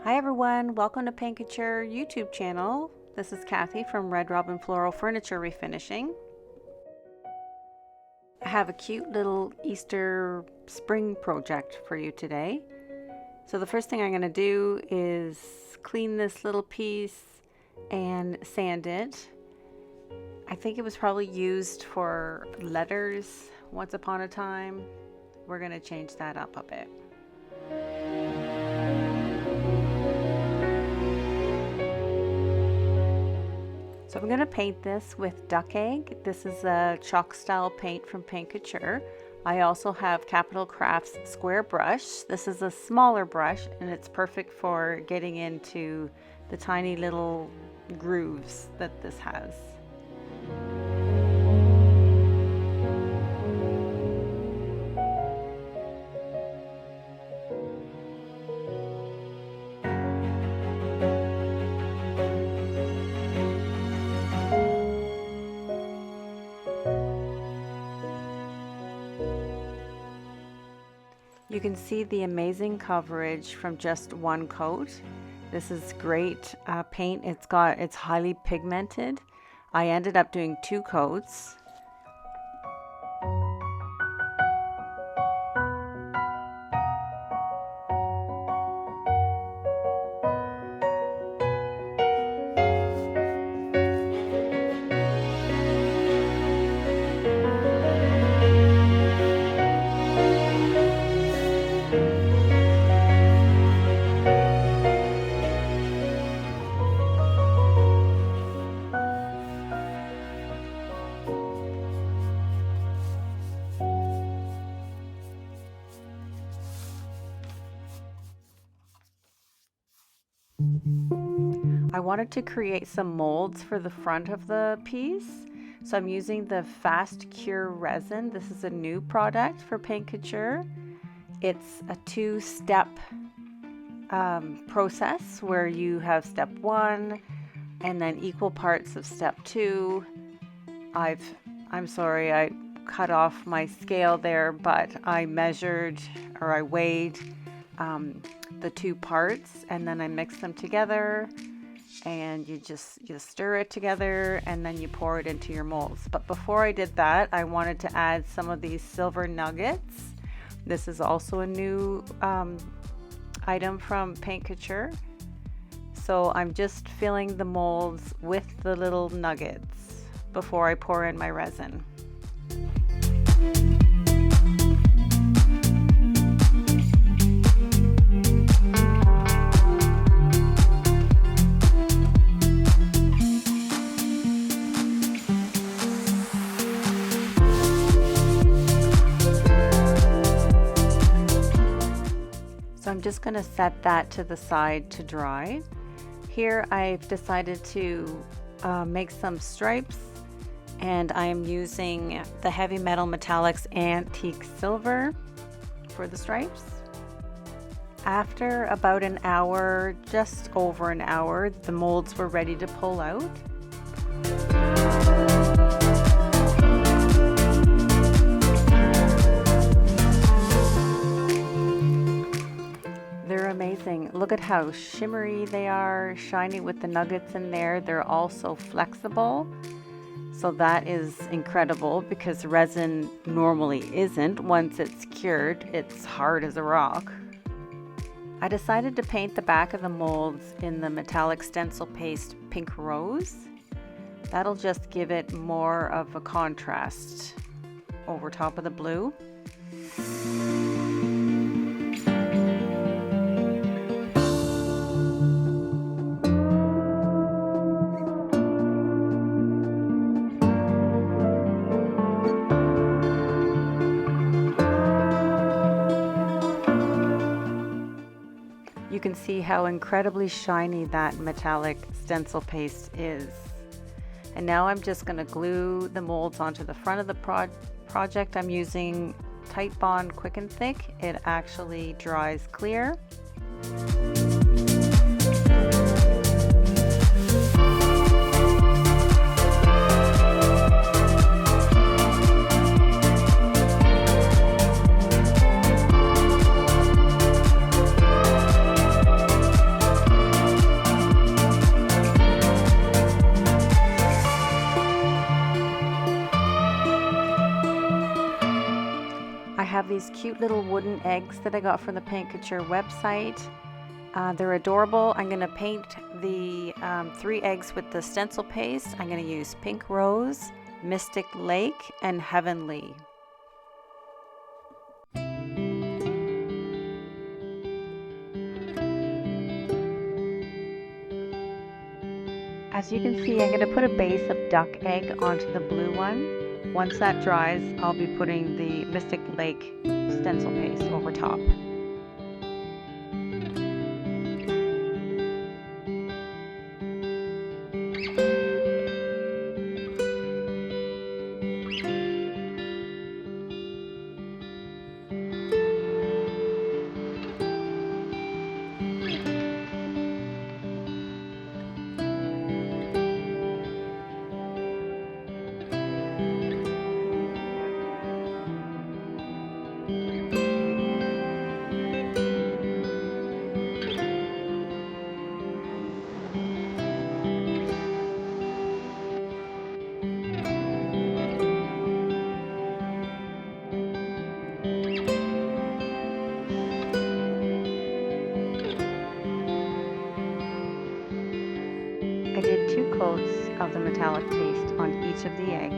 Hi everyone, welcome to Paint Couture YouTube channel. This is Kathy from Robin Floral Furniture Refinishing. I have a cute little Easter spring project for you today. So the first thing I'm going to do is clean this little piece and sand it. I think it was probably used for letters once upon a time. We're going to change that up a bit. So I'm going to paint this with duck egg. This is a chalk style paint from Paint Couture. I also have Capital Crafts square brush. This is a smaller brush and it's perfect for getting into the tiny little grooves that this has. You can see the amazing coverage from just one coat. This is great paint. It's highly pigmented. I ended up doing 2 coats. I wanted to create some molds for the front of the piece, so I'm using the Fast Cure resin. This is a new product for Paint Couture. It's a 2-step process where you have step 1 and then equal parts of step 2. I'm sorry, I cut off my scale there, but I measured or I weighed the 2 parts and then I mix them together, and you stir it together and then you pour it into your molds. But before I did that, I wanted to add some of these silver nuggets. This is also a new item from Paint Couture. So I'm just filling the molds with the little nuggets before I pour in my resin. So I'm just going to set that to the side to dry. Here I've decided to make some stripes, and I am using the Heavy Metal Metallics Antique Silver for the stripes. After about an hour, just over an hour, the molds were ready to pull out. They're amazing. Look at how shimmery they are, shiny with the nuggets in there. They're also flexible. So that is incredible because resin normally isn't. Once it's cured, it's hard as a rock. I decided to paint the back of the molds in the metallic stencil paste Pink Rose. That'll just give it more of a contrast over top of the blue. You can see how incredibly shiny that metallic stencil paste is. And now I'm just going to glue the molds onto the front of the project. I'm using Tight Bond Quick and Thick. It actually dries clear. these cute little wooden eggs that I got from the Paint Couture website. They're adorable. I'm going to paint the 3 eggs with the stencil paste. I'm going to use Pink Rose, Mystic Lake, and Heavenly. As you can see, I'm going to put a base of duck egg onto the blue one. Once that dries, I'll be putting the Mystic Lake stencil paste over top. I did 2 coats of the metallic paste on each of the eggs.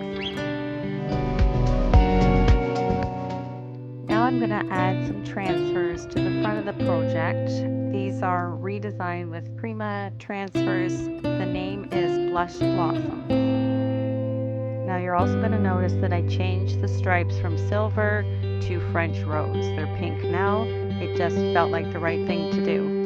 Now I'm going to add some transfers to the front of the project. These are redesigned with Prima transfers. The name is Blush Blossom. Now you're also going to notice that I changed the stripes from silver to French rose. They're pink now. It just felt like the right thing to do.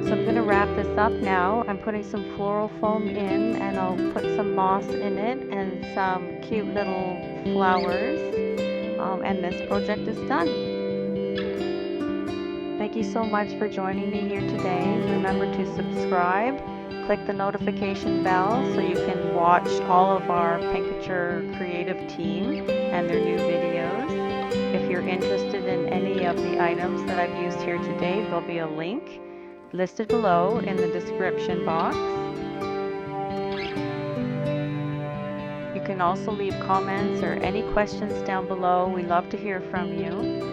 So I'm going to wrap this up now. I'm putting some floral foam in, and I'll put some moss in it and some cute little flowers. And this project is done. Thank you so much for joining me here today. Remember to subscribe, click the notification bell so you can watch all of our Paint Couture creative team and their new videos. If you're interested in any of the items that I've used here today, there'll be a link listed below in the description box. You can also leave comments or any questions down below. We love to hear from you.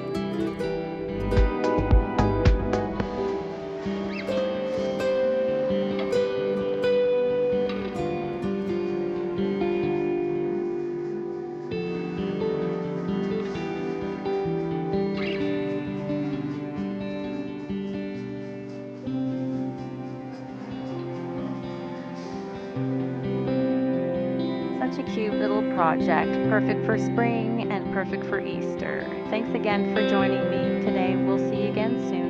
Such a cute little project, perfect for spring and perfect for Easter. Thanks again for joining me today. We'll see you again soon.